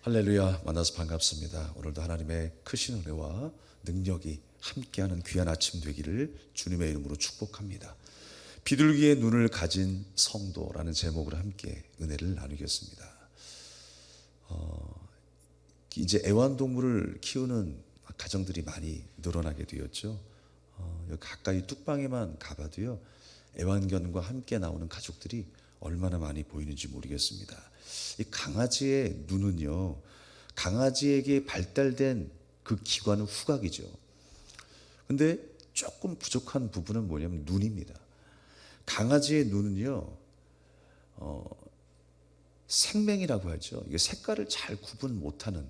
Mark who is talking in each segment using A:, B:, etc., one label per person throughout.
A: 할렐루야, 만나서 반갑습니다. 오늘도 하나님의 크신 은혜와 능력이 함께하는 귀한 아침 되기를 주님의 이름으로 축복합니다. 비둘기의 눈을 가진 성도라는 제목으로 함께 은혜를 나누겠습니다. 이제 애완동물을 키우는 가정들이 많이 늘어나게 되었죠. 여기 가까이 뚝방에만 가봐도요, 애완견과 함께 나오는 가족들이 얼마나 많이 보이는지 모르겠습니다. 이 강아지의 눈은요, 강아지에게 발달된 그 기관은 후각이죠. 근데 조금 부족한 부분은 뭐냐면 눈입니다. 강아지의 눈은요, 생맹이라고 하죠. 이게 색깔을 잘 구분 못하는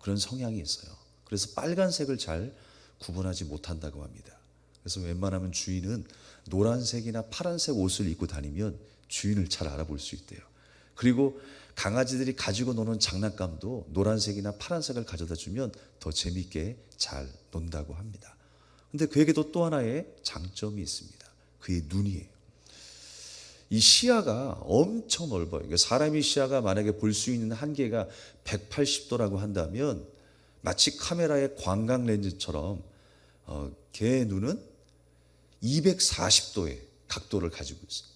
A: 그런 성향이 있어요. 그래서 빨간색을 잘 구분하지 못한다고 합니다. 그래서 웬만하면 주인은 노란색이나 파란색 옷을 입고 다니면 주인을 잘 알아볼 수 있대요. 그리고 강아지들이 가지고 노는 장난감도 노란색이나 파란색을 가져다 주면 더 재미있게 잘 논다고 합니다. 근데 그에게도 또 하나의 장점이 있습니다. 그의 눈이에요. 이 시야가 엄청 넓어요. 사람이 시야가 만약에 볼 수 있는 한계가 180도라고 한다면 마치 카메라의 광각 렌즈처럼 개의 눈은 240도의 각도를 가지고 있어요.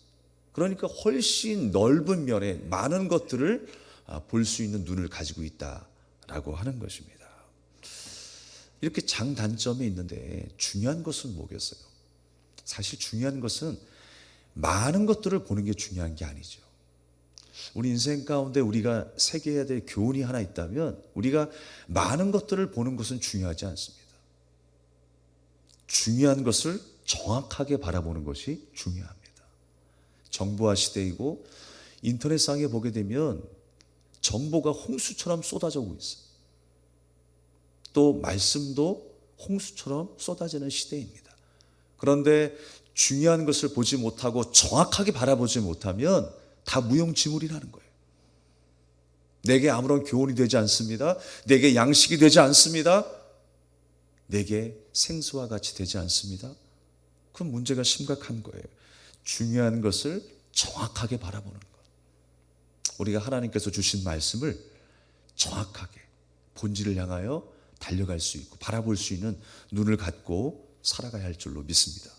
A: 그러니까 훨씬 넓은 면에 많은 것들을 볼 수 있는 눈을 가지고 있다라고 하는 것입니다. 이렇게 장단점이 있는데 중요한 것은 뭐겠어요? 사실 중요한 것은 많은 것들을 보는 게 중요한 게 아니죠. 우리 인생 가운데 우리가 새겨야 될 교훈이 하나 있다면 우리가 많은 것들을 보는 것은 중요하지 않습니다. 중요한 것을 정확하게 바라보는 것이 중요합니다. 정보화 시대이고 인터넷상에 보게 되면 정보가 홍수처럼 쏟아져 오고 있어요. 또 말씀도 홍수처럼 쏟아지는 시대입니다. 그런데 중요한 것을 보지 못하고 정확하게 바라보지 못하면 다 무용지물이라는 거예요. 내게 아무런 교훈이 되지 않습니다. 내게 양식이 되지 않습니다. 내게 생수와 같이 되지 않습니다. 그 문제가 심각한 거예요. 중요한 것을 정확하게 바라보는 것. 우리가 하나님께서 주신 말씀을 정확하게 본질을 향하여 달려갈 수 있고 바라볼 수 있는 눈을 갖고 살아가야 할 줄로 믿습니다.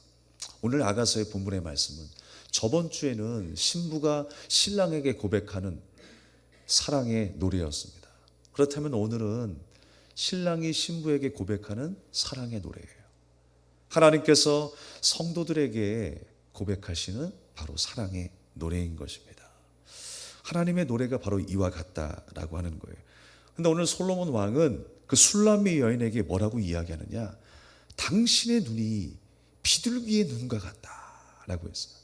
A: 오늘 아가서의 본문의 말씀은 저번 주에는 신부가 신랑에게 고백하는 사랑의 노래였습니다. 그렇다면 오늘은 신랑이 신부에게 고백하는 사랑의 노래예요. 하나님께서 성도들에게 고백하시는 바로 사랑의 노래인 것입니다. 하나님의 노래가 바로 이와 같다라고 하는 거예요. 그런데 오늘 솔로몬 왕은 그 술람미 여인에게 뭐라고 이야기하느냐? 당신의 눈이 비둘기의 눈과 같다라고 했어요.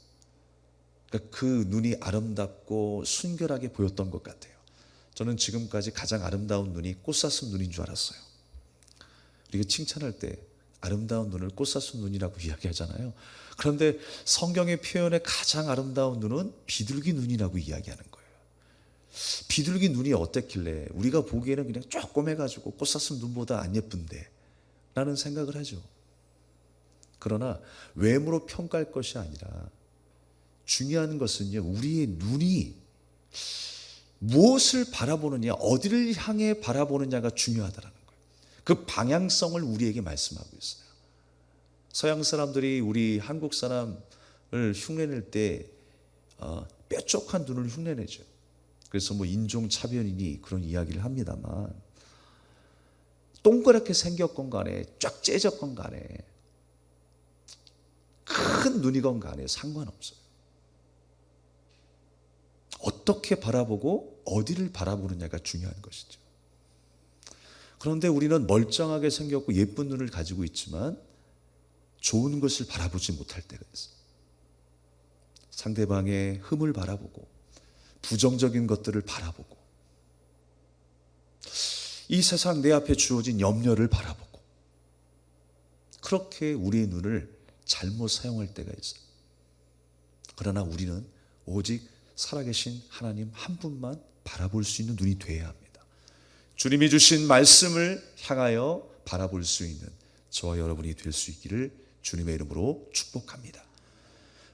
A: 그러니까 그 눈이 아름답고 순결하게 보였던 것 같아요. 저는 지금까지 가장 아름다운 눈이 꽃사슴 눈인 줄 알았어요. 우리가 칭찬할 때 아름다운 눈을 꽃사슴 눈이라고 이야기하잖아요. 그런데 성경의 표현에 가장 아름다운 눈은 비둘기 눈이라고 이야기하는 거예요. 비둘기 눈이 어땠길래 우리가 보기에는 그냥 조그매가지고 꽃사슴 눈보다 안 예쁜데 라는 생각을 하죠. 그러나 외모로 평가할 것이 아니라 중요한 것은요, 우리의 눈이 무엇을 바라보느냐, 어디를 향해 바라보느냐가 중요하다는 거예요. 그 방향성을 우리에게 말씀하고 있어요. 서양 사람들이 우리 한국 사람을 흉내낼 때 뾰족한 눈을 흉내내죠. 그래서 뭐 인종차별이니 그런 이야기를 합니다만 동그랗게 생겼건 간에 쫙 째졌건 간에 큰 눈이건 간에 상관없어요. 어떻게 바라보고 어디를 바라보느냐가 중요한 것이죠. 그런데 우리는 멀쩡하게 생겼고 예쁜 눈을 가지고 있지만 좋은 것을 바라보지 못할 때가 있어요. 상대방의 흠을 바라보고 부정적인 것들을 바라보고 이 세상 내 앞에 주어진 염려를 바라보고 그렇게 우리의 눈을 잘못 사용할 때가 있어요. 그러나 우리는 오직 살아계신 하나님 한 분만 바라볼 수 있는 눈이 되어야 합니다. 주님이 주신 말씀을 향하여 바라볼 수 있는 저와 여러분이 될 수 있기를 주님의 이름으로 축복합니다.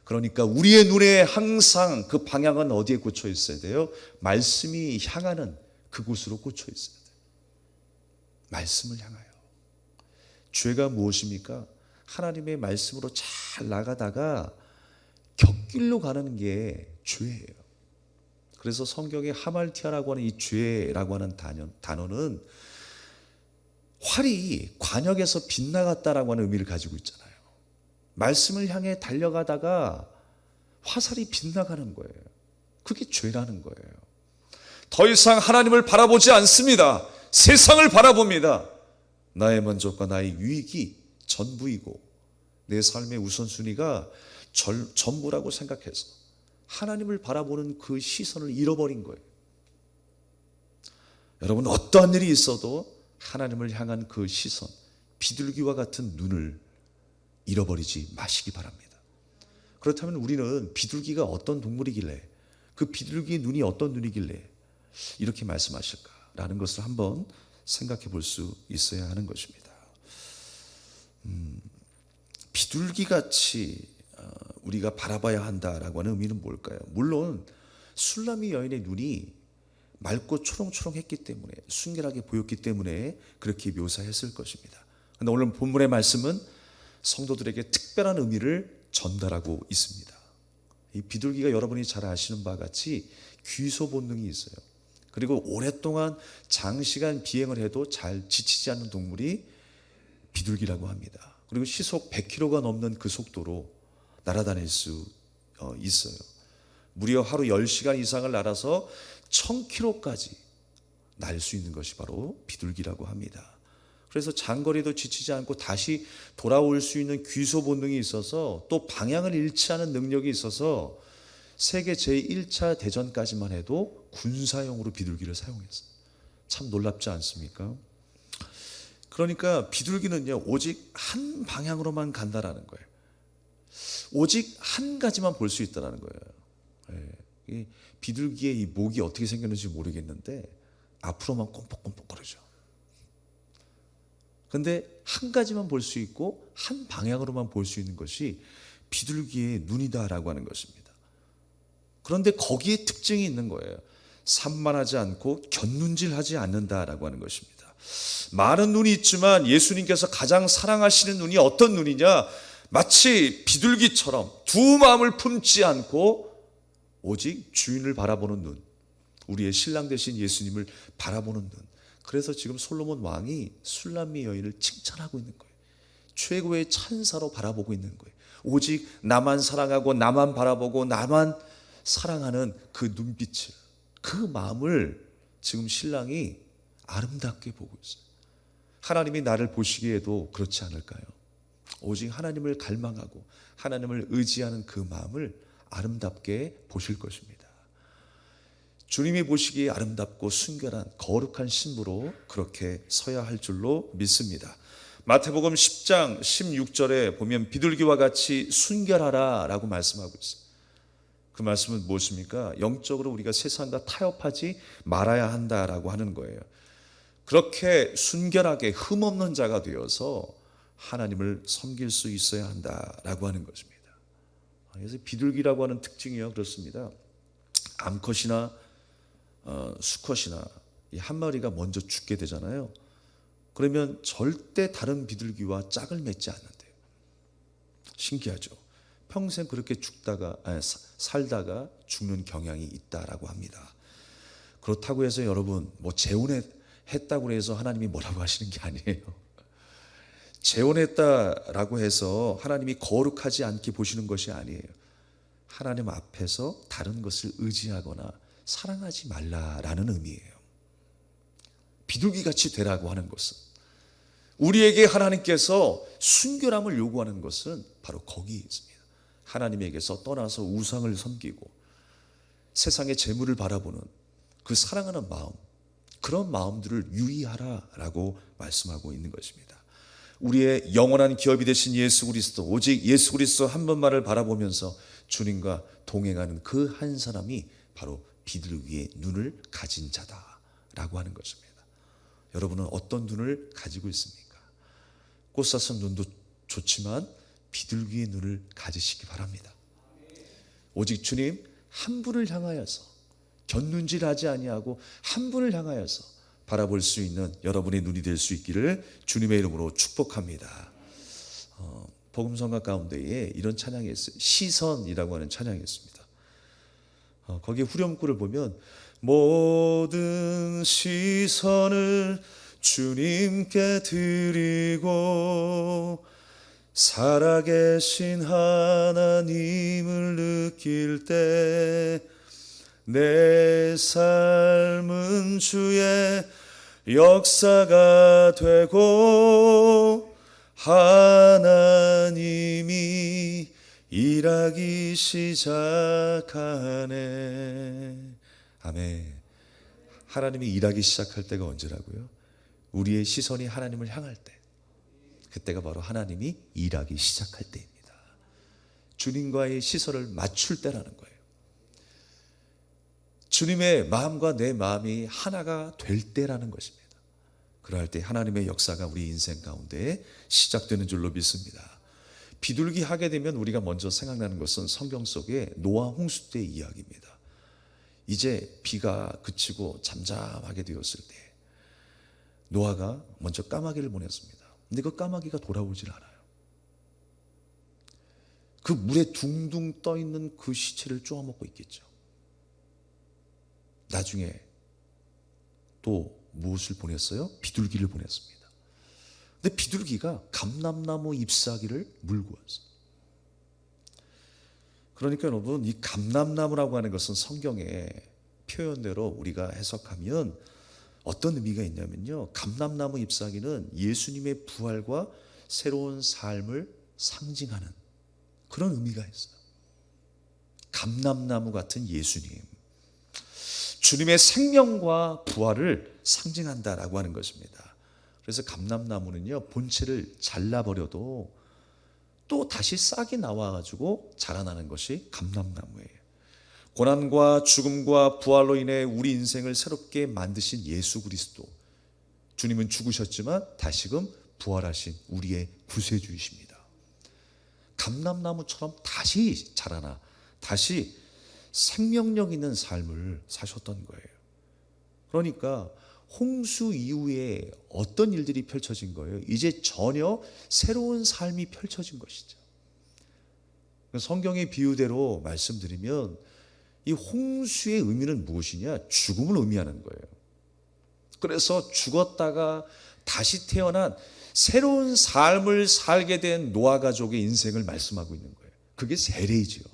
A: 그러니까 우리의 눈에 항상 그 방향은 어디에 꽂혀 있어야 돼요? 말씀이 향하는 그곳으로 꽂혀 있어야 돼요. 말씀을 향하여. 죄가 무엇입니까? 하나님의 말씀으로 잘 나가다가 곁길로 가는 게 죄예요. 그래서 성경에 하말티아라고 하는 이 죄라고 하는 단어는 활이 관역에서 빗나갔다라고 하는 의미를 가지고 있잖아요. 말씀을 향해 달려가다가 화살이 빗나가는 거예요. 그게 죄라는 거예요. 더 이상 하나님을 바라보지 않습니다. 세상을 바라봅니다. 나의 만족과 나의 유익이 전부이고 내 삶의 우선순위가 전부라고 생각해서 하나님을 바라보는 그 시선을 잃어버린 거예요. 여러분, 어떠한 일이 있어도 하나님을 향한 그 시선, 비둘기와 같은 눈을 잃어버리지 마시기 바랍니다. 그렇다면 우리는 비둘기가 어떤 동물이길래, 그 비둘기의 눈이 어떤 눈이길래 이렇게 말씀하실까라는 것을 한번 생각해 볼 수 있어야 하는 것입니다. 비둘기같이 우리가 바라봐야 한다라고 하는 의미는 뭘까요? 물론 술람이 여인의 눈이 맑고 초롱초롱했기 때문에, 순결하게 보였기 때문에 그렇게 묘사했을 것입니다. 그런데 오늘 본문의 말씀은 성도들에게 특별한 의미를 전달하고 있습니다. 이 비둘기가 여러분이 잘 아시는 바와 같이 귀소 본능이 있어요. 그리고 오랫동안 장시간 비행을 해도 잘 지치지 않는 동물이 비둘기라고 합니다. 그리고 시속 100km가 넘는 그 속도로 날아다닐 수 있어요. 무려 하루 10시간 이상을 날아서 1000km까지 날 수 있는 것이 바로 비둘기라고 합니다. 그래서 장거리도 지치지 않고 다시 돌아올 수 있는 귀소 본능이 있어서, 또 방향을 잃지 않은 능력이 있어서 세계 제1차 대전까지만 해도 군사용으로 비둘기를 사용했어요. 참 놀랍지 않습니까? 그러니까 비둘기는요, 오직 한 방향으로만 간다라는 거예요. 오직 한 가지만 볼 수 있다라는 거예요. 이 비둘기의 이 목이 어떻게 생겼는지 모르겠는데 앞으로만 꼼뻑꼼뻑거리죠. 근데 한 가지만 볼 수 있고 한 방향으로만 볼 수 있는 것이 비둘기의 눈이다라고 하는 것입니다. 그런데 거기에 특징이 있는 거예요. 산만하지 않고 곁눈질하지 않는다라고 하는 것입니다. 많은 눈이 있지만 예수님께서 가장 사랑하시는 눈이 어떤 눈이냐? 마치 비둘기처럼 두 마음을 품지 않고 오직 주인을 바라보는 눈, 우리의 신랑 되신 예수님을 바라보는 눈. 그래서 지금 솔로몬 왕이 술람미 여인을 칭찬하고 있는 거예요. 최고의 찬사로 바라보고 있는 거예요. 오직 나만 사랑하고 나만 바라보고 나만 사랑하는 그 눈빛을, 그 마음을 지금 신랑이 아름답게 보고 있어요. 하나님이 나를 보시기에도 그렇지 않을까요? 오직 하나님을 갈망하고 하나님을 의지하는 그 마음을 아름답게 보실 것입니다. 주님이 보시기에 아름답고 순결한 거룩한 신부로 그렇게 서야 할 줄로 믿습니다. 마태복음 10장 16절에 보면 비둘기와 같이 순결하라 라고 말씀하고 있어요. 그 말씀은 무엇입니까? 영적으로 우리가 세상과 타협하지 말아야 한다라고 하는 거예요. 그렇게 순결하게 흠없는 자가 되어서 하나님을 섬길 수 있어야 한다라고 하는 것입니다. 그래서 비둘기라고 하는 특징이요, 그렇습니다. 암컷이나 수컷이나 이 한 마리가 먼저 죽게 되잖아요. 그러면 절대 다른 비둘기와 짝을 맺지 않는데요. 신기하죠. 평생 그렇게 살다가 죽는 경향이 있다라고 합니다. 그렇다고 해서 여러분 재혼했다고 해서 하나님이 뭐라고 하시는 게 아니에요. 재혼했다라고 해서 하나님이 거룩하지 않게 보시는 것이 아니에요. 하나님 앞에서 다른 것을 의지하거나 사랑하지 말라라는 의미예요. 비둘기같이 되라고 하는 것은, 우리에게 하나님께서 순결함을 요구하는 것은 바로 거기에 있습니다. 하나님에게서 떠나서 우상을 섬기고 세상의 재물을 바라보는 그 사랑하는 마음, 그런 마음들을 유의하라라고 말씀하고 있는 것입니다. 우리의 영원한 기업이 되신 예수 그리스도, 오직 예수 그리스도 한 분만을 바라보면서 주님과 동행하는 그 한 사람이 바로 비둘기의 눈을 가진 자다라고 하는 것입니다. 여러분은 어떤 눈을 가지고 있습니까? 꽃사슴 눈도 좋지만 비둘기의 눈을 가지시기 바랍니다. 오직 주님 한 분을 향하여서 곁눈질하지 아니하고 한 분을 향하여서 바라볼 수 있는 여러분의 눈이 될 수 있기를 주님의 이름으로 축복합니다. 복음성가 가운데에 이런 찬양이 있어요. 시선이라고 하는 찬양이 있습니다. 거기에 후렴구를 보면 모든 시선을 주님께 드리고 살아계신 하나님을 느낄 때 내 삶은 주의 역사가 되고 하나님이 일하기 시작하네. 아멘. 하나님이 일하기 시작할 때가 언제라고요? 우리의 시선이 하나님을 향할 때, 그때가 바로 하나님이 일하기 시작할 때입니다. 주님과의 시선을 맞출 때라는 거예요. 주님의 마음과 내 마음이 하나가 될 때라는 것입니다. 그럴 때 하나님의 역사가 우리 인생 가운데 시작되는 줄로 믿습니다. 비둘기 하게 되면 우리가 먼저 생각나는 것은 성경 속의 노아 홍수 때의 이야기입니다. 이제 비가 그치고 잠잠하게 되었을 때 노아가 먼저 까마귀를 보냈습니다. 근데 그 까마귀가 돌아오질 않아요. 그 물에 둥둥 떠 있는 그 시체를 쪼아먹고 있겠죠. 나중에 또 무엇을 보냈어요? 비둘기를 보냈습니다. 근데 비둘기가 감람나무 잎사귀를 물고 왔어요. 그러니까 여러분, 이 감람나무라고 하는 것은 성경의 표현대로 우리가 해석하면 어떤 의미가 있냐면요, 감람나무 잎사귀는 예수님의 부활과 새로운 삶을 상징하는 그런 의미가 있어요. 감람나무 같은 예수님, 주님의 생명과 부활을 상징한다라고 하는 것입니다. 그래서 감람나무는요, 본체를 잘라버려도 또 다시 싹이 나와가지고 자라나는 것이 감람나무예요. 고난과 죽음과 부활로 인해 우리 인생을 새롭게 만드신 예수 그리스도, 주님은 죽으셨지만 다시금 부활하신 우리의 구세주이십니다. 감람나무처럼 다시 자라나 다시 생명력 있는 삶을 사셨던 거예요. 그러니까 홍수 이후에 어떤 일들이 펼쳐진 거예요? 이제 전혀 새로운 삶이 펼쳐진 것이죠. 성경의 비유대로 말씀드리면 이 홍수의 의미는 무엇이냐? 죽음을 의미하는 거예요. 그래서 죽었다가 다시 태어난 새로운 삶을 살게 된 노아 가족의 인생을 말씀하고 있는 거예요. 그게 세례이지요.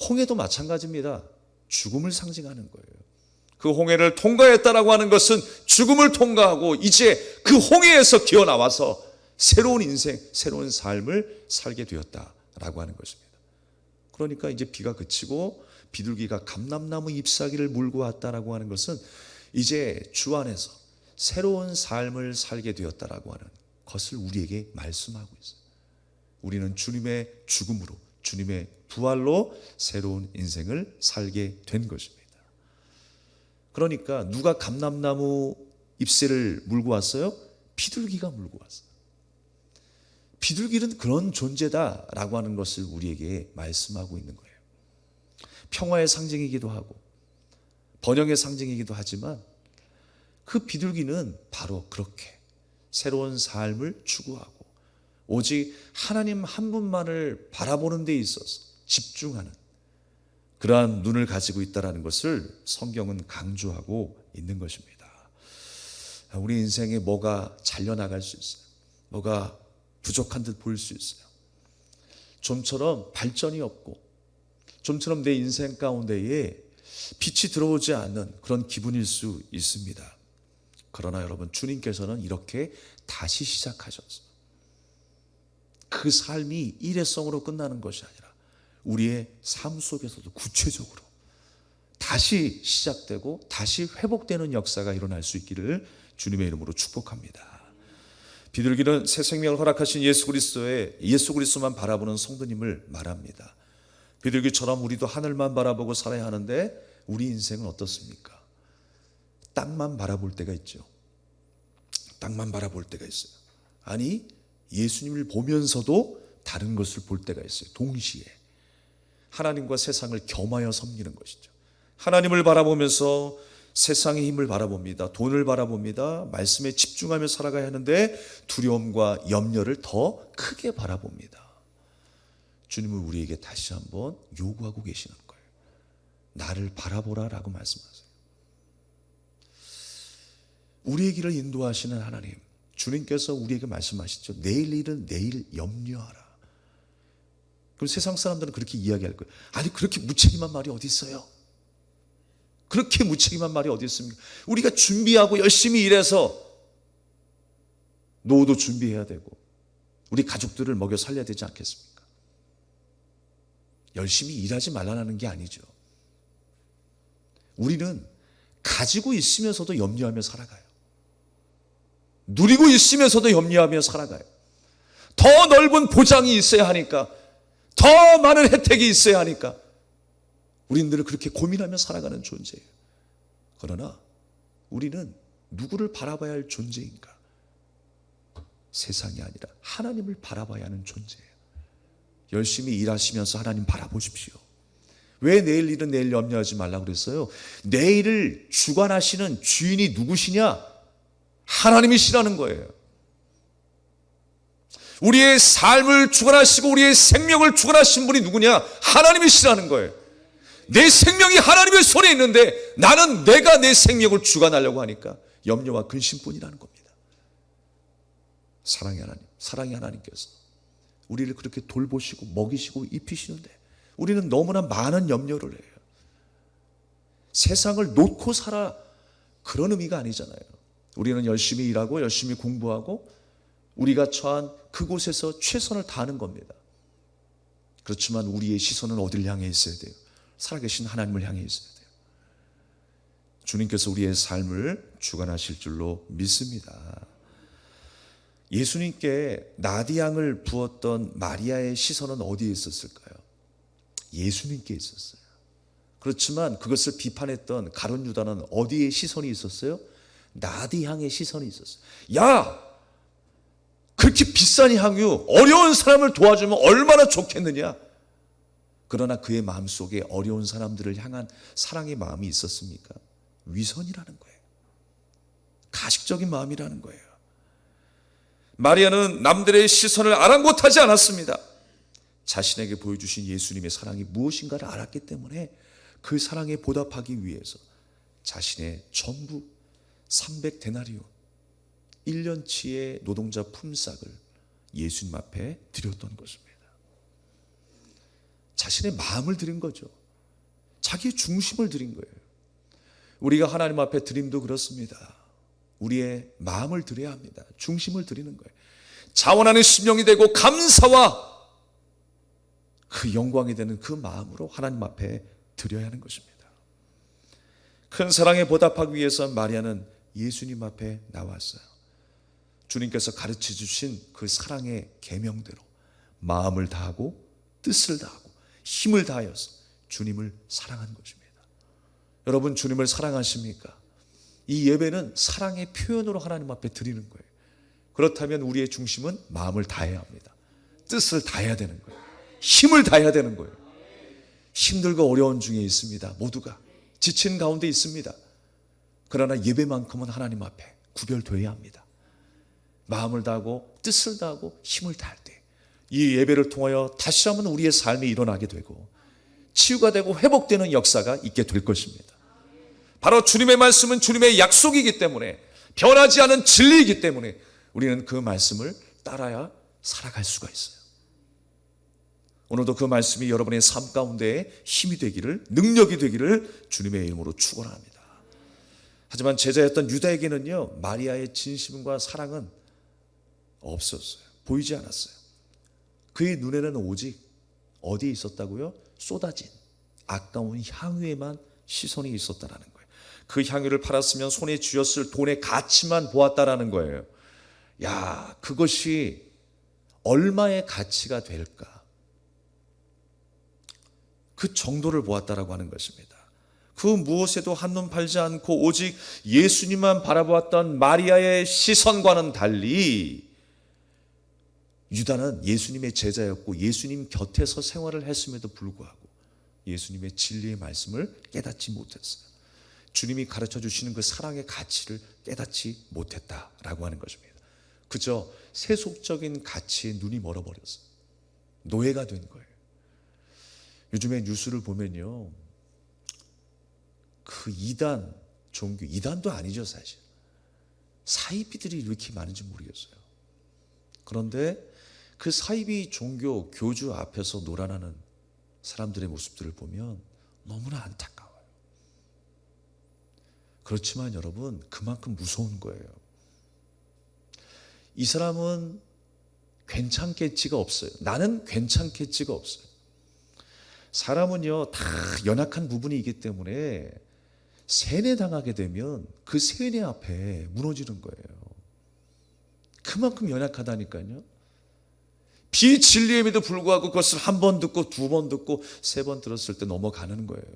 A: 홍해도 마찬가지입니다. 죽음을 상징하는 거예요. 그 홍해를 통과했다라고 하는 것은 죽음을 통과하고 이제 그 홍해에서 기어나와서 새로운 인생, 새로운 삶을 살게 되었다라고 하는 것입니다. 그러니까 이제 비가 그치고 비둘기가 감람나무 잎사귀를 물고 왔다라고 하는 것은 이제 주 안에서 새로운 삶을 살게 되었다라고 하는 것을 우리에게 말씀하고 있어요. 우리는 주님의 죽음으로, 주님의 부활로 새로운 인생을 살게 된 것입니다. 그러니까 누가 감람나무 잎새를 물고 왔어요? 비둘기가 물고 왔어요. 비둘기는 그런 존재다라고 하는 것을 우리에게 말씀하고 있는 거예요. 평화의 상징이기도 하고 번영의 상징이기도 하지만 그 비둘기는 바로 그렇게 새로운 삶을 추구하고 오직 하나님 한 분만을 바라보는 데 있어서 집중하는 그러한 눈을 가지고 있다는 것을 성경은 강조하고 있는 것입니다. 우리 인생에 뭐가 잘려나갈 수 있어요. 뭐가 부족한 듯 보일 수 있어요. 좀처럼 발전이 없고 좀처럼 내 인생 가운데에 빛이 들어오지 않는 그런 기분일 수 있습니다. 그러나 여러분, 주님께서는 이렇게 다시 시작하셨어요. 그 삶이 일회성으로 끝나는 것이 아니라 우리의 삶 속에서도 구체적으로 다시 시작되고 다시 회복되는 역사가 일어날 수 있기를 주님의 이름으로 축복합니다. 비둘기는 새 생명을 허락하신 예수 그리스도만 바라보는 성도님을 말합니다. 비둘기처럼 우리도 하늘만 바라보고 살아야 하는데 우리 인생은 어떻습니까? 땅만 바라볼 때가 있죠. 땅만 바라볼 때가 있어요. 아니, 예수님을 보면서도 다른 것을 볼 때가 있어요. 동시에 하나님과 세상을 겸하여 섬기는 것이죠. 하나님을 바라보면서 세상의 힘을 바라봅니다. 돈을 바라봅니다. 말씀에 집중하며 살아가야 하는데 두려움과 염려를 더 크게 바라봅니다. 주님은 우리에게 다시 한번 요구하고 계시는 거예요. 나를 바라보라라고 말씀하세요. 우리의 길을 인도하시는 하나님, 주님께서 우리에게 말씀하시죠. 내일 일은 내일 염려하라. 그럼 세상 사람들은 그렇게 이야기할 거예요. 아니 그렇게 무책임한 말이 어디 있어요? 그렇게 무책임한 말이 어디 있습니까? 우리가 준비하고 열심히 일해서 노후도 준비해야 되고 우리 가족들을 먹여 살려야 되지 않겠습니까? 열심히 일하지 말라는 게 아니죠. 우리는 가지고 있으면서도 염려하며 살아가요. 누리고 있으면서도 염려하며 살아가요. 더 넓은 보장이 있어야 하니까, 더 많은 혜택이 있어야 하니까 우리는 늘 그렇게 고민하며 살아가는 존재예요. 그러나 우리는 누구를 바라봐야 할 존재인가? 세상이 아니라 하나님을 바라봐야 하는 존재예요. 열심히 일하시면서 하나님 바라보십시오. 왜 내일 일은 내일 염려하지 말라고 그랬어요? 내일을 주관하시는 주인이 누구시냐? 하나님이시라는 거예요. 우리의 삶을 주관하시고 우리의 생명을 주관하신 분이 누구냐? 하나님이시라는 거예요. 내 생명이 하나님의 손에 있는데 나는 내가 내 생명을 주관하려고 하니까 염려와 근심뿐이라는 겁니다. 사랑의 하나님, 사랑의 하나님께서 우리를 그렇게 돌보시고 먹이시고 입히시는데 우리는 너무나 많은 염려를 해요. 세상을 놓고 살아 그런 의미가 아니잖아요. 우리는 열심히 일하고 열심히 공부하고 우리가 처한 그곳에서 최선을 다하는 겁니다. 그렇지만 우리의 시선은 어디를 향해 있어야 돼요? 살아계신 하나님을 향해 있어야 돼요. 주님께서 우리의 삶을 주관하실 줄로 믿습니다. 예수님께 나디향을 부었던 마리아의 시선은 어디에 있었을까요? 예수님께 있었어요. 그렇지만 그것을 비판했던 가룟 유다는 어디에 시선이 있었어요? 나디향의 시선이 있었어요. 야! 그렇게 비싼 향유, 어려운 사람을 도와주면 얼마나 좋겠느냐? 그러나 그의 마음속에 어려운 사람들을 향한 사랑의 마음이 있었습니까? 위선이라는 거예요. 가식적인 마음이라는 거예요. 마리아는 남들의 시선을 아랑곳하지 않았습니다. 자신에게 보여주신 예수님의 사랑이 무엇인가를 알았기 때문에 그 사랑에 보답하기 위해서 자신의 전부 300데나리온 1년치의 노동자 품삯을 예수님 앞에 드렸던 것입니다. 자신의 마음을 드린 거죠. 자기의 중심을 드린 거예요. 우리가 하나님 앞에 드림도 그렇습니다. 우리의 마음을 드려야 합니다. 중심을 드리는 거예요. 자원하는 심령이 되고 감사와 그 영광이 되는 그 마음으로 하나님 앞에 드려야 하는 것입니다. 큰 사랑에 보답하기 위해서 마리아는 예수님 앞에 나왔어요. 주님께서 가르쳐 주신 그 사랑의 계명대로 마음을 다하고 뜻을 다하고 힘을 다하여서 주님을 사랑한 것입니다. 여러분, 주님을 사랑하십니까? 이 예배는 사랑의 표현으로 하나님 앞에 드리는 거예요. 그렇다면 우리의 중심은 마음을 다해야 합니다. 뜻을 다해야 되는 거예요. 힘을 다해야 되는 거예요. 힘들고 어려운 중에 있습니다. 모두가 지친 가운데 있습니다. 그러나 예배만큼은 하나님 앞에 구별되어야 합니다. 마음을 다하고 뜻을 다하고 힘을 다할 때 이 예배를 통하여 다시 한번 우리의 삶이 일어나게 되고 치유가 되고 회복되는 역사가 있게 될 것입니다. 바로 주님의 말씀은 주님의 약속이기 때문에, 변하지 않은 진리이기 때문에 우리는 그 말씀을 따라야 살아갈 수가 있어요. 오늘도 그 말씀이 여러분의 삶 가운데 힘이 되기를, 능력이 되기를 주님의 이름으로 축원합니다. 하지만 제자였던 유다에게는요, 마리아의 진심과 사랑은 없었어요. 보이지 않았어요. 그의 눈에는 오직 어디에 있었다고요? 쏟아진 아까운 향유에만 시선이 있었다라는 거예요. 그 향유를 팔았으면 손에 쥐었을 돈의 가치만 보았다라는 거예요. 야, 그것이 얼마의 가치가 될까? 그 정도를 보았다라고 하는 것입니다. 그 무엇에도 한눈 팔지 않고 오직 예수님만 바라보았던 마리아의 시선과는 달리 유다는 예수님의 제자였고 예수님 곁에서 생활을 했음에도 불구하고 예수님의 진리의 말씀을 깨닫지 못했어요. 주님이 가르쳐 주시는 그 사랑의 가치를 깨닫지 못했다라고 하는 것입니다. 그저 세속적인 가치에 눈이 멀어버렸어요. 노예가 된 거예요. 요즘에 뉴스를 보면요, 그 이단 종교, 이단도 아니죠 사실. 사이비들이 이렇게 많은지 모르겠어요. 그런데 그 사이비 종교 교주 앞에서 놀아나는 사람들의 모습들을 보면 너무나 안타까워요. 그렇지만 여러분, 그만큼 무서운 거예요. 이 사람은 괜찮겠지가 없어요. 나는 괜찮겠지가 없어요. 사람은요, 다 연약한 부분이 있기 때문에 세뇌당하게 되면 그 세뇌 앞에 무너지는 거예요. 그만큼 연약하다니까요. 비진리임에도 불구하고 그것을 한 번 듣고 두 번 듣고 세 번 들었을 때 넘어가는 거예요.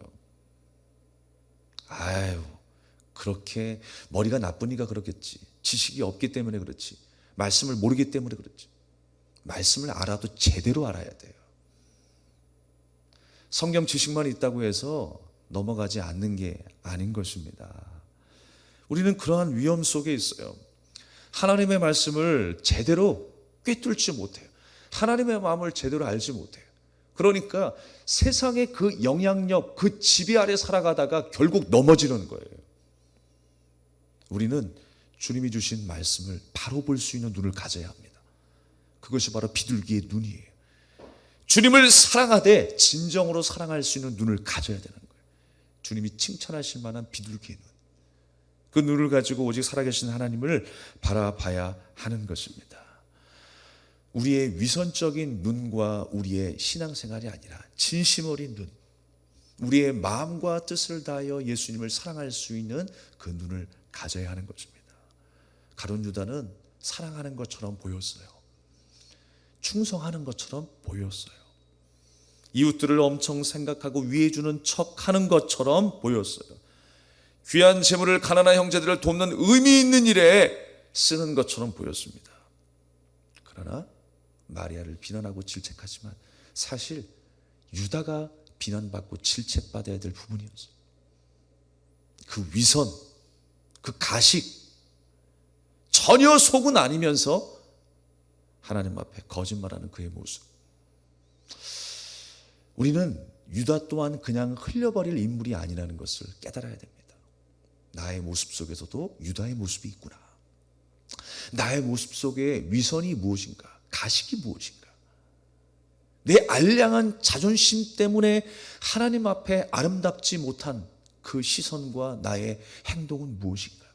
A: 아유, 그렇게 머리가 나쁘니까 그렇겠지. 지식이 없기 때문에 그렇지. 말씀을 모르기 때문에 그렇지. 말씀을 알아도 제대로 알아야 돼요. 성경 지식만 있다고 해서 넘어가지 않는 게 아닌 것입니다. 우리는 그러한 위험 속에 있어요. 하나님의 말씀을 제대로 꿰뚫지 못해요. 하나님의 마음을 제대로 알지 못해요. 그러니까 세상의 그 영향력, 그 지배 아래 살아가다가 결국 넘어지는 거예요. 우리는 주님이 주신 말씀을 바로 볼 수 있는 눈을 가져야 합니다. 그것이 바로 비둘기의 눈이에요. 주님을 사랑하되 진정으로 사랑할 수 있는 눈을 가져야 되는 거예요. 주님이 칭찬하실 만한 비둘기의 눈. 그 눈을 가지고 오직 살아계신 하나님을 바라봐야 하는 것입니다. 우리의 위선적인 눈과 우리의 신앙생활이 아니라 진심 어린 눈, 우리의 마음과 뜻을 다하여 예수님을 사랑할 수 있는 그 눈을 가져야 하는 것입니다. 가룟 유다는 사랑하는 것처럼 보였어요. 충성하는 것처럼 보였어요. 이웃들을 엄청 생각하고 위해주는 척하는 것처럼 보였어요. 귀한 재물을 가난한 형제들을 돕는 의미 있는 일에 쓰는 것처럼 보였습니다. 그러나 마리아를 비난하고 질책하지만 사실 유다가 비난받고 질책받아야 될 부분이었어요. 그 위선, 그 가식, 전혀 속은 아니면서 하나님 앞에 거짓말하는 그의 모습. 우리는 유다 또한 그냥 흘려버릴 인물이 아니라는 것을 깨달아야 됩니다. 나의 모습 속에서도 유다의 모습이 있구나. 나의 모습 속에 위선이 무엇인가? 가식이 무엇인가? 내 알량한 자존심 때문에 하나님 앞에 아름답지 못한 그 시선과 나의 행동은 무엇인가?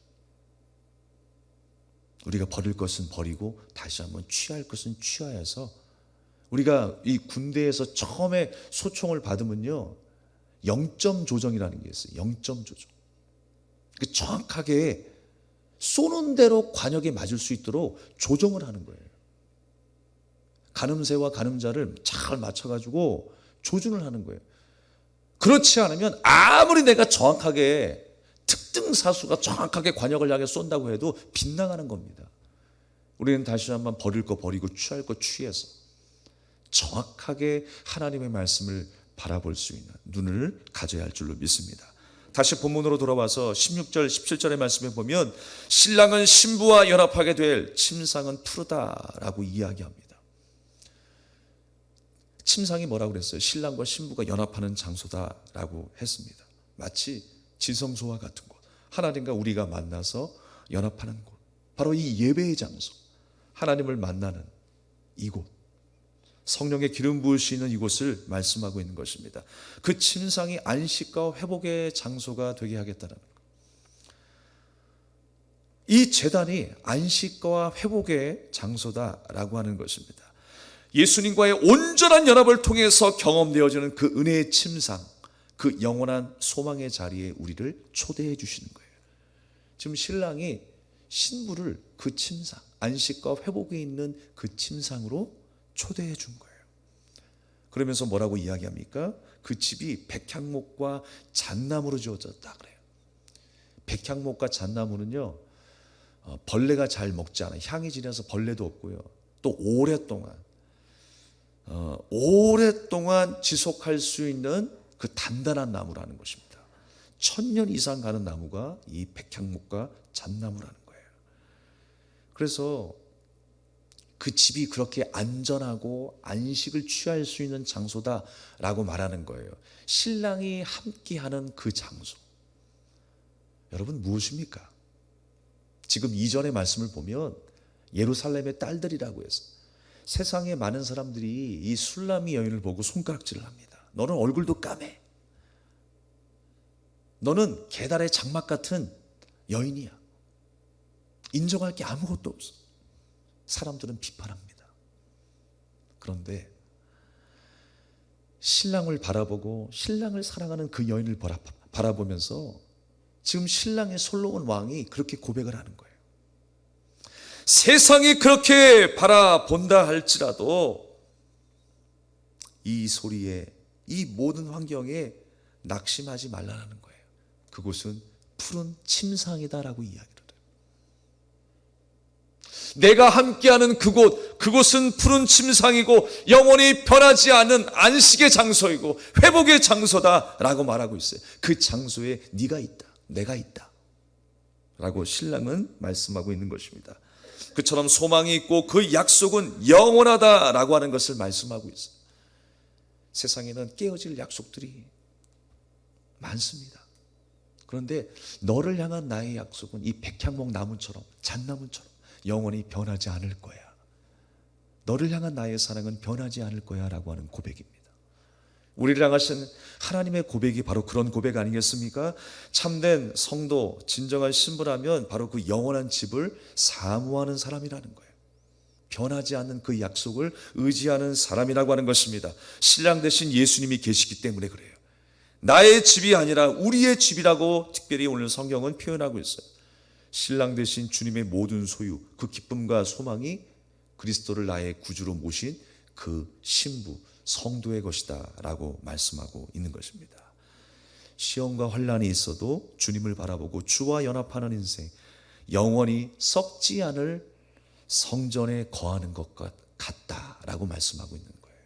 A: 우리가 버릴 것은 버리고 다시 한번 취할 것은 취하여서, 우리가 이 군대에서 처음에 소총을 받으면요, 0점 조정이라는 게 있어요. 0점 조정. 정확하게 쏘는 대로 관역에 맞을 수 있도록 조정을 하는 거예요. 가늠쇠와 가늠자를 잘 맞춰가지고 조준을 하는 거예요. 그렇지 않으면 아무리 내가 정확하게, 특등사수가 정확하게 관역을 향해 쏜다고 해도 빗나가는 겁니다. 우리는 다시 한번 버릴 거 버리고 취할 거 취해서 정확하게 하나님의 말씀을 바라볼 수 있는 눈을 가져야 할 줄로 믿습니다. 다시 본문으로 돌아와서 16절 17절의 말씀에 보면 신랑은 신부와 연합하게 될 침상은 푸르다라고 이야기합니다. 침상이 뭐라고 그랬어요? 신랑과 신부가 연합하는 장소다라고 했습니다. 마치 지성소와 같은 곳, 하나님과 우리가 만나서 연합하는 곳, 바로 이 예배의 장소, 하나님을 만나는 이곳, 성령의 기름 부으시는 이곳을 말씀하고 있는 것입니다. 그 침상이 안식과 회복의 장소가 되게 하겠다는 것. 이 제단이 안식과 회복의 장소다라고 하는 것입니다. 예수님과의 온전한 연합을 통해서 경험되어지는 그 은혜의 침상, 그 영원한 소망의 자리에 우리를 초대해 주시는 거예요. 지금 신랑이 신부를 그 침상, 안식과 회복에 있는 그 침상으로 초대해 준 거예요. 그러면서 뭐라고 이야기합니까? 그 집이 백향목과 잣나무로 지어졌다 그래요. 백향목과 잣나무는요, 벌레가 잘 먹지 않아요. 향이 진해서 벌레도 없고요. 또 오랫동안 지속할 수 있는 그 단단한 나무라는 것입니다. 1000년 이상 가는 나무가 이 백향목과 잣나무라는 거예요. 그래서 그 집이 그렇게 안전하고 안식을 취할 수 있는 장소다라고 말하는 거예요. 신랑이 함께하는 그 장소. 여러분 무엇입니까? 지금 이전의 말씀을 보면 예루살렘의 딸들이라고 해서 세상에 많은 사람들이 이 술람이 여인을 보고 손가락질을 합니다. 너는 얼굴도 까매. 너는 계달의 장막 같은 여인이야. 인정할 게 아무것도 없어. 사람들은 비판합니다. 그런데 신랑을 바라보고 신랑을 사랑하는 그 여인을 바라보면서 지금 신랑의 솔로몬 왕이 그렇게 고백을 하는 거예요. 세상이 그렇게 바라본다 할지라도 이 소리에, 이 모든 환경에 낙심하지 말라는 거예요. 그곳은 푸른 침상이다라고 이야기를 해요. 내가 함께하는 그곳은 푸른 침상이고 영원히 변하지 않는 안식의 장소이고 회복의 장소다라고 말하고 있어요. 그 장소에 네가 있다, 내가 있다 라고 신랑은 말씀하고 있는 것입니다. 그처럼 소망이 있고 그 약속은 영원하다라고 하는 것을 말씀하고 있어요. 세상에는 깨어질 약속들이 많습니다. 그런데 너를 향한 나의 약속은 이 백향목 나무처럼 잣나무처럼 영원히 변하지 않을 거야. 너를 향한 나의 사랑은 변하지 않을 거야 라고 하는 고백입니다. 우리를 향하신 하나님의 고백이 바로 그런 고백 아니겠습니까? 참된 성도, 진정한 신부라면 바로 그 영원한 집을 사모하는 사람이라는 거예요. 변하지 않는 그 약속을 의지하는 사람이라고 하는 것입니다. 신랑 대신 예수님이 계시기 때문에 그래요. 나의 집이 아니라 우리의 집이라고 특별히 오늘 성경은 표현하고 있어요. 신랑 대신 주님의 모든 소유, 그 기쁨과 소망이 그리스도를 나의 구주로 모신 그 신부, 성도의 것이다 라고 말씀하고 있는 것입니다. 시험과 환난이 있어도 주님을 바라보고 주와 연합하는 인생, 영원히 썩지 않을 성전에 거하는 것 같다라고 말씀하고 있는 거예요.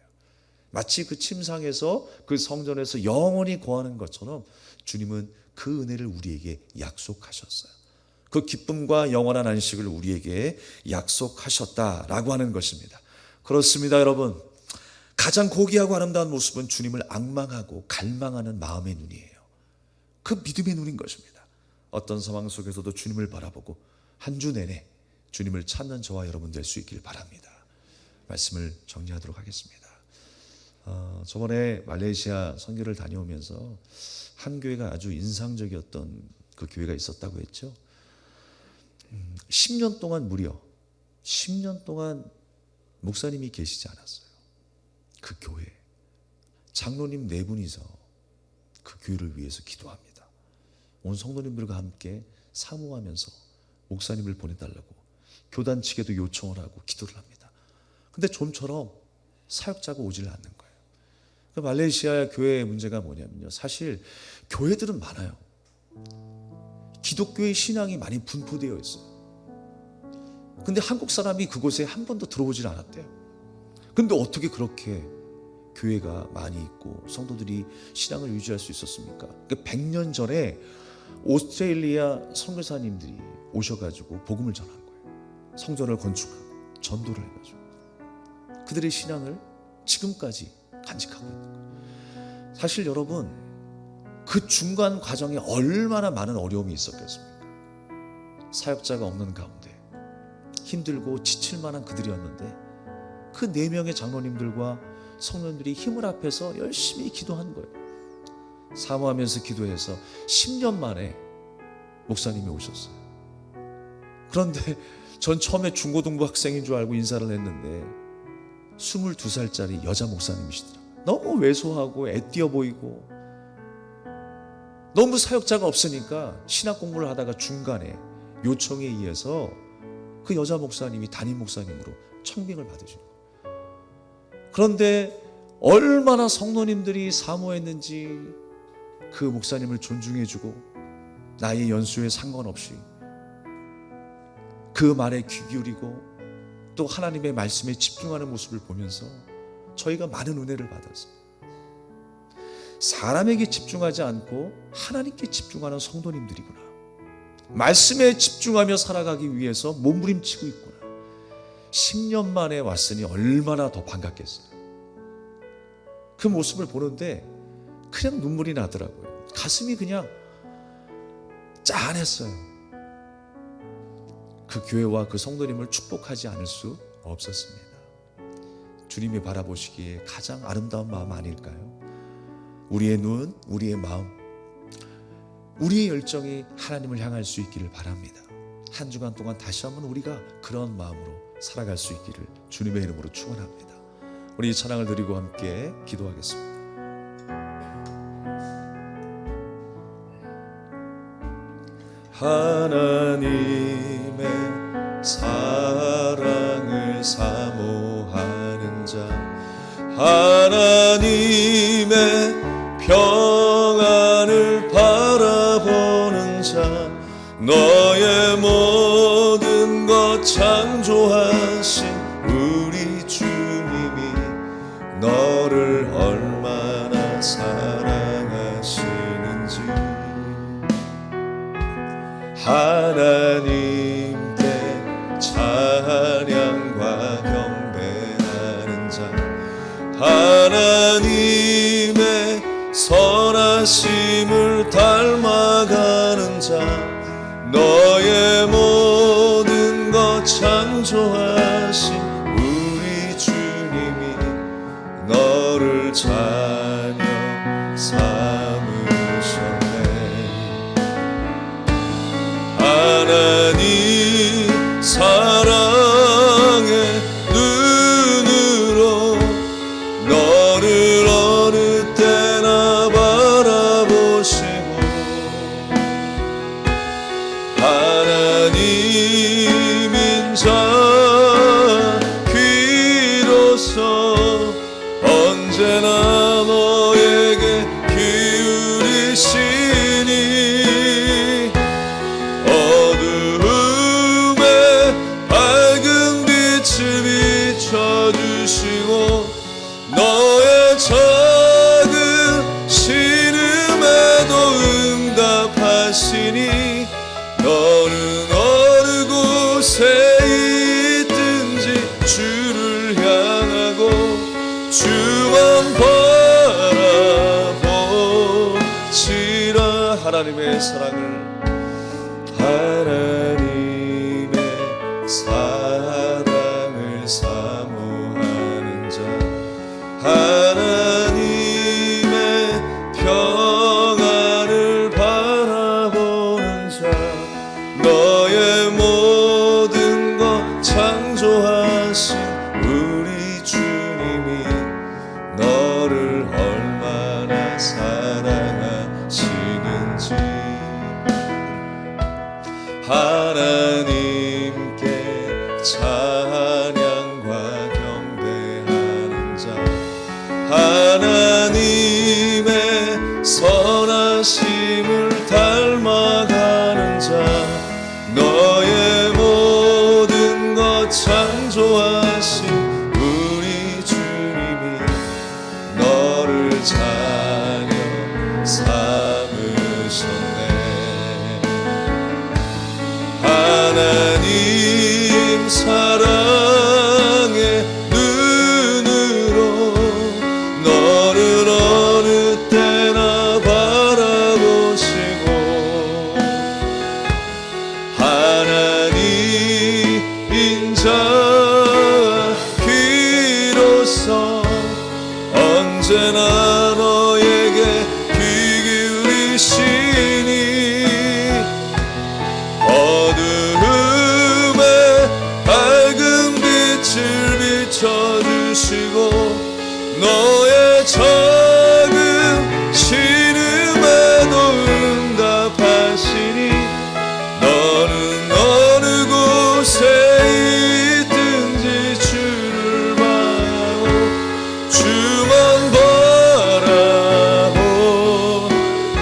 A: 마치 그 침상에서 그 성전에서 영원히 거하는 것처럼 주님은 그 은혜를 우리에게 약속하셨어요. 그 기쁨과 영원한 안식을 우리에게 약속하셨다라고 하는 것입니다. 그렇습니다, 여러분. 가장 고귀하고 아름다운 모습은 주님을 앙망하고 갈망하는 마음의 눈이에요. 그 믿음의 눈인 것입니다. 어떤 상황 속에서도 주님을 바라보고 한 주 내내 주님을 찾는 저와 여러분 될 수 있길 바랍니다. 말씀을 정리하도록 하겠습니다. 저번에 말레이시아 선교를 다녀오면서 한 교회가 아주 인상적이었던 그 교회가 있었다고 했죠. 10년 동안 무려 10년 동안 목사님이 계시지 않았어요. 그 교회 장로님 4분이서 그 교회를 위해서 기도합니다. 온 성도님들과 함께 사모하면서 목사님을 보내달라고 교단 측에도 요청을 하고 기도를 합니다. 근데 좀처럼 사역자가 오질 않는 거예요. 그 말레이시아 교회의 문제가 뭐냐면요, 사실 교회들은 많아요. 기독교의 신앙이 많이 분포되어 있어요. 근데 한국 사람이 그곳에 한 번도 들어오질 않았대요. 근데 어떻게 그렇게 교회가 많이 있고 성도들이 신앙을 유지할 수 있었습니까? 100년 전에 오스트레일리아 선교사님들이 오셔가지고 복음을 전한 거예요. 성전을 건축하고 전도를 해가지고 그들의 신앙을 지금까지 간직하고 있는 거예요. 사실 여러분, 그 중간 과정에 얼마나 많은 어려움이 있었겠습니까? 사역자가 없는 가운데 힘들고 지칠 만한 그들이었는데 그 4명의 장로님들과 성도님들이 힘을 합해서 열심히 기도한 거예요. 사모하면서 기도해서 10년 만에 목사님이 오셨어요. 그런데 전 처음에 중고등부 학생인 줄 알고 인사를 했는데 22살짜리 여자 목사님이시더라고요. 너무 왜소하고 애띄어 보이고 너무 사역자가 없으니까 신학 공부를 하다가 중간에 요청에 의해서 그 여자 목사님이 담임 목사님으로 청빙을 받으신 거예요. 그런데 얼마나 성도님들이 사모했는지 그 목사님을 존중해주고 나이의 연수에 상관없이 그 말에 귀 기울이고 또 하나님의 말씀에 집중하는 모습을 보면서 저희가 많은 은혜를 받았어요. 사람에게 집중하지 않고 하나님께 집중하는 성도님들이구나. 말씀에 집중하며 살아가기 위해서 몸부림치고 있구나. 10년 만에 왔으니 얼마나 더 반갑겠어요. 그 모습을 보는데 그냥 눈물이 나더라고요. 가슴이 그냥 짠했어요. 그 교회와 그 성도님을 축복하지 않을 수 없었습니다. 주님이 바라보시기에 가장 아름다운 마음 아닐까요? 우리의 눈, 우리의 마음, 우리의 열정이 하나님을 향할 수 있기를 바랍니다. 한 주간 동안 다시 한번 우리가 그런 마음으로 살아갈 수 있기를 주님의 이름으로 축원합니다. 우리 이 찬양을 드리고 함께 기도하겠습니다. 하나님의 사랑을 사모하는 자, 하나님의 평안을 바라보는 자, 너의 모든 것 창조하신 우리 주님이 너를 얼마나 사랑하시는지 하나님께 찬양과 경배하는 자, 하나님의 선하심을 닮아가는 자, 너의 모든 것 창조하신 우리 주님이 너를 자녀 삼으셨네. 하나님 사랑의 눈으로 너를 어느 때나 바라보시고 하나님인 자 귀로서 언제나 너에게 기울이시니 어두움에 밝은 빛을 비춰주시고 너의 작은 신음에도 응답하시니 너는 어느 곳에 있든지 주를 향하고 주만 바라보시라. 하나님의 사랑을 하나님의 사랑을 사모하는 자, 하나님의 평안을 바라보는 자, 너의 모든 것 창조하신 우리 주님이 너를 얼마나 사랑하시는지 하나님께 찬양과 경배하는 자, 하나님의 선하심을 닮아가는 자, 너의 모든 것 창조하신 우리 주님이 너를 자녀 삼으셨네. 하나님 사랑의 눈으로 너를 어느 때나 바라보시고 하나님인 자 귀로서 언제나 너에게 귀 기울이시니 어두움에 밝은 빛을 비춰주시고 너의 작은 신음에도 응답하시니 너는 어느 곳에 있든지 주를 바라고 주만 바라보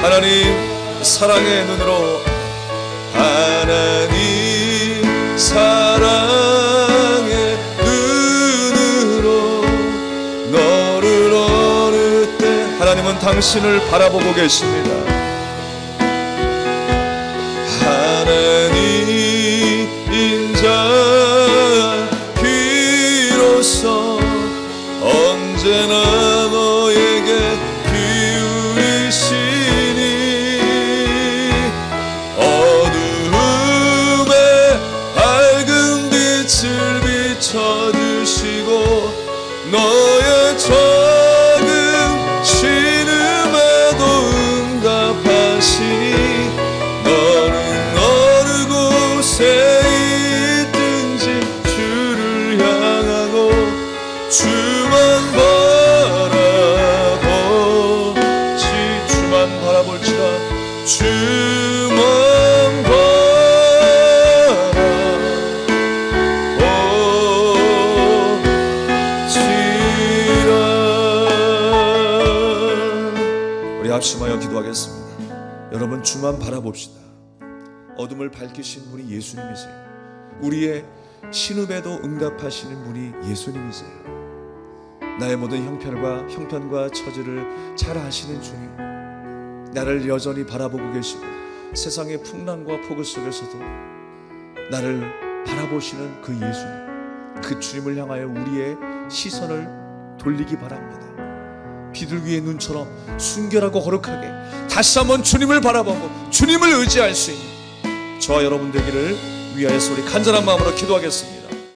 A: 하나님 사랑의 눈으로 하나님 사랑의 눈으로 너를 어느 때 하나님은 당신을 바라보고 계십니다. 하나님 인자 비로소 언제나 너에게 기울이시니 어두움에 밝은 빛을 비춰주시고 너의 작은 신음에도 응답하시니 너는 어느 곳에 있든지 주를 향하고 주만 바라볼지라 주만 바라볼지라. 우리 합심하여 기도하겠습니다. 여러분, 주만 바라봅시다. 어둠을 밝히신 분이 예수님이세요. 우리의 신음에도 응답하시는 분이 예수님이세요. 나의 모든 형편과 처지를 잘 아시는 주님, 나를 여전히 바라보고 계시고 세상의 풍랑과 폭우 속에서도 나를 바라보시는 그 예수님, 그 주님을 향하여 우리의 시선을 돌리기 바랍니다. 비둘기의 눈처럼 순결하고 거룩하게 다시 한번 주님을 바라보고 주님을 의지할 수 있는 저와 여러분 되기를 위하여서 우리 간절한 마음으로 기도하겠습니다.